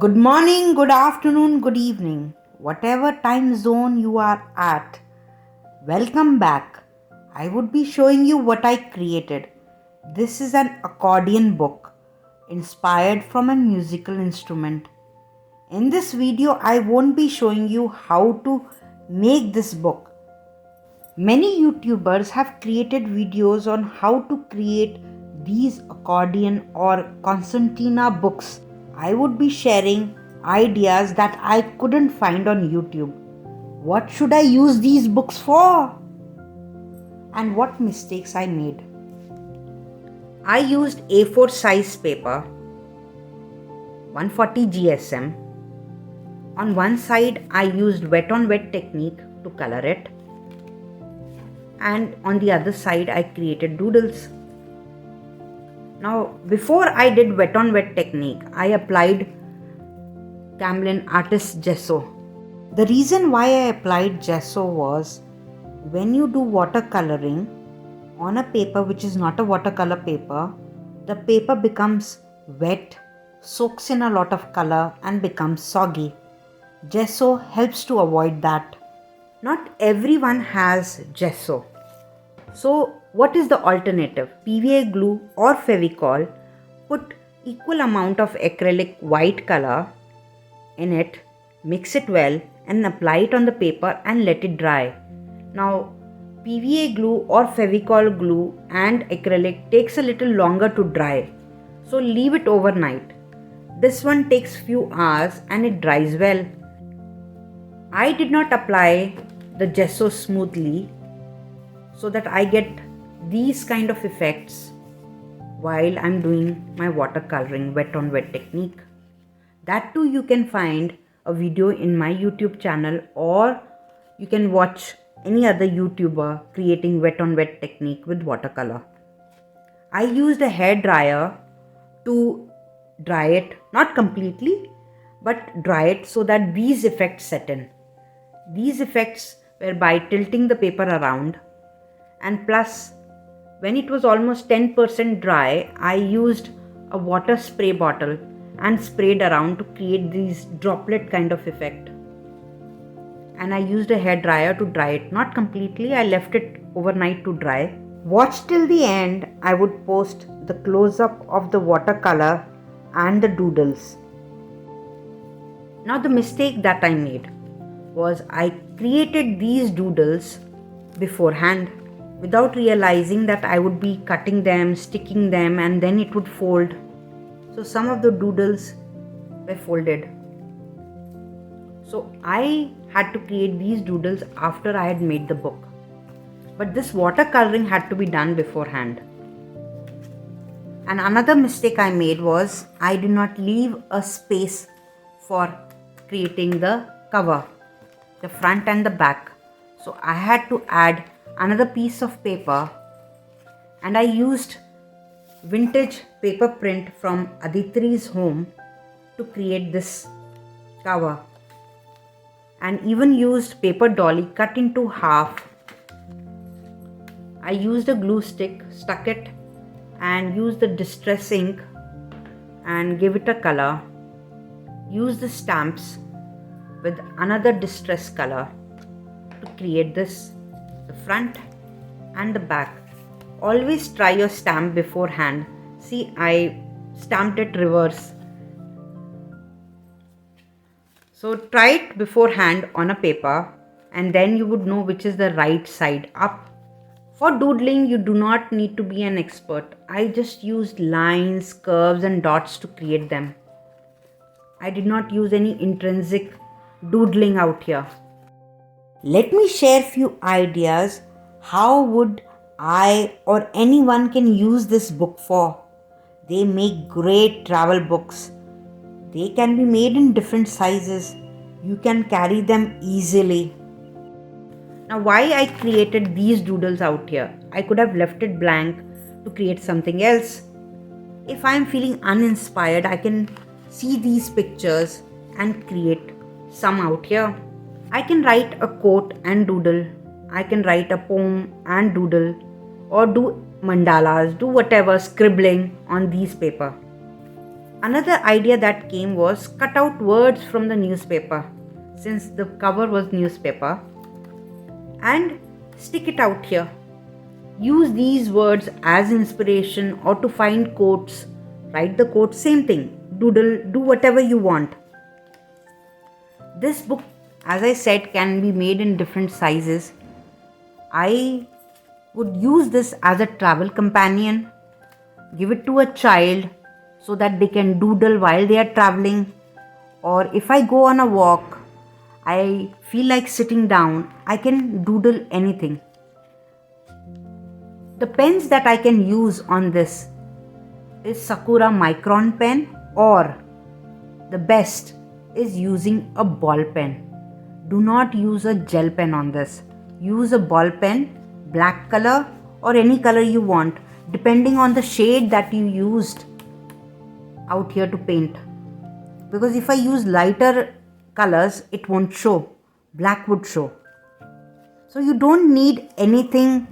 Good morning, good afternoon, good evening, whatever time zone you are at. Welcome back. I would be showing you what I created. This is an accordion book inspired from a musical instrument. In this video, I won't be showing you how to make this book. Many YouTubers have created videos on how to create these accordion or concertina books. I would be sharing ideas that I couldn't find on YouTube. What should I use these books for? And what mistakes I made. I used A4 size paper, 140 GSM. On one side I used wet on wet technique to color it, and on the other side I created doodles. Now before I did wet on wet technique, I applied Camlin Gesso. The reason why I applied gesso was when you do watercoloring on a paper which is not a watercolor paper, the paper becomes wet, soaks in a lot of color and becomes soggy. Gesso helps to avoid that. Not everyone has gesso. So what is the alternative? PVA glue or Fevicol. Put equal amount of acrylic white color in it, mix it well and apply it on the paper and let it dry. Now PVA glue or Fevicol glue and acrylic takes a little longer to dry, so leave it overnight. This one takes few hours and it dries well. I did not apply the gesso smoothly so that I get these kind of effects while I'm doing my watercoloring wet on wet technique. That too you can find a video in my YouTube channel, or you can watch any other YouTuber creating wet on wet technique with watercolor. I used a hair dryer to dry it, not completely, but dry it so that these effects set in. These effects were by tilting the paper around, and plus when it was almost 10% dry, I used a water spray bottle and sprayed around to create these droplet kind of effect. And I used a hair dryer to dry it, not completely, I left it overnight to dry. Watch till the end. I would post the close-up of the watercolor and the doodles. Now the mistake that I made was I created these doodles beforehand without realizing that I would be cutting them, sticking them, and then it would fold. So some of the doodles were folded. So I had to create these doodles after I had made the book. But this watercoloring had to be done beforehand. And another mistake I made was I did not leave a space for creating the cover, the front and the back. So I had to add another piece of paper, and I used vintage paper print from Adritis Home to create this cover, and even used paper dolly cut into half. I used a glue stick, stuck it, and used the distress ink and give it a color. Use the stamps with another distress color to create this, the front and the back. Always try your stamp beforehand. See, I stamped it reverse. So try it beforehand on a paper and then you would know which is the right side up. For doodling, you do not need to be an expert. I just used lines, curves and dots to create them. I did not use any intrinsic doodling out here. Let me share few ideas how would I or anyone can use this book for. They make great travel books. They can be made in different sizes. You can carry them easily. Now why I created these doodles out here? I could have left it blank to create something else. If I am feeling uninspired, I can see these pictures and create some out here. I can write a quote and doodle. I can write a poem and doodle, or do mandalas, do whatever, scribbling on these paper. Another idea that came was cut out words from the newspaper, since the cover was newspaper, and stick it out here. Use these words as inspiration or to find quotes. Write the quote, same thing. Doodle, do whatever you want. This book, as I said, can be made in different sizes. I would use this as a travel companion. Give it to a child so that they can doodle while they are traveling. Or if I go on a walk, I feel like sitting down, I can doodle anything. The pens that I can use on this is Sakura Micron pen, or the best is using a ball pen. Do not use a gel pen on this. Use a ball pen, black color or any color you want, depending on the shade that you used out here to paint. Because if I use lighter colors, it won't show. Black would show. So you don't need anything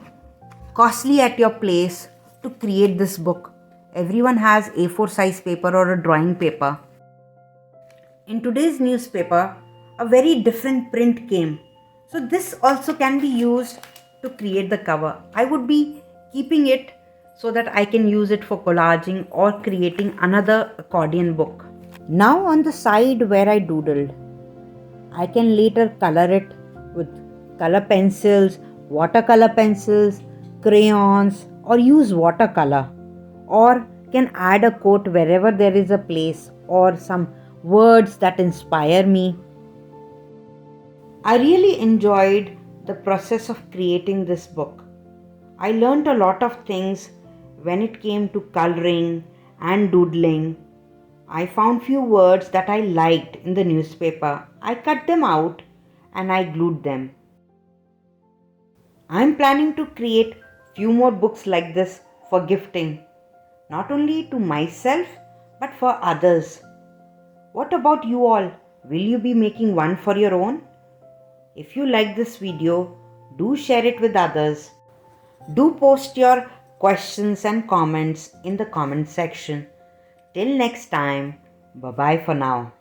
costly at your place to create this book. Everyone has A4 size paper or a drawing paper. In today's newspaper, a very different print came. So this also can be used to create the cover. I would be keeping it so that I can use it for collaging or creating another accordion book. Now on the side where I doodled, I can later color it with color pencils, watercolor pencils, crayons, or use watercolor, or can add a quote wherever there is a place or some words that inspire me. I really enjoyed the process of creating this book. I learned a lot of things when it came to coloring and doodling. I found few words that I liked in the newspaper. I cut them out and I glued them. I am planning to create few more books like this for gifting, not only to myself but for others. What about you all? Will you be making one for your own? If you like this video, do share it with others. Do post your questions and comments in the comment section. Till next time, bye bye for now.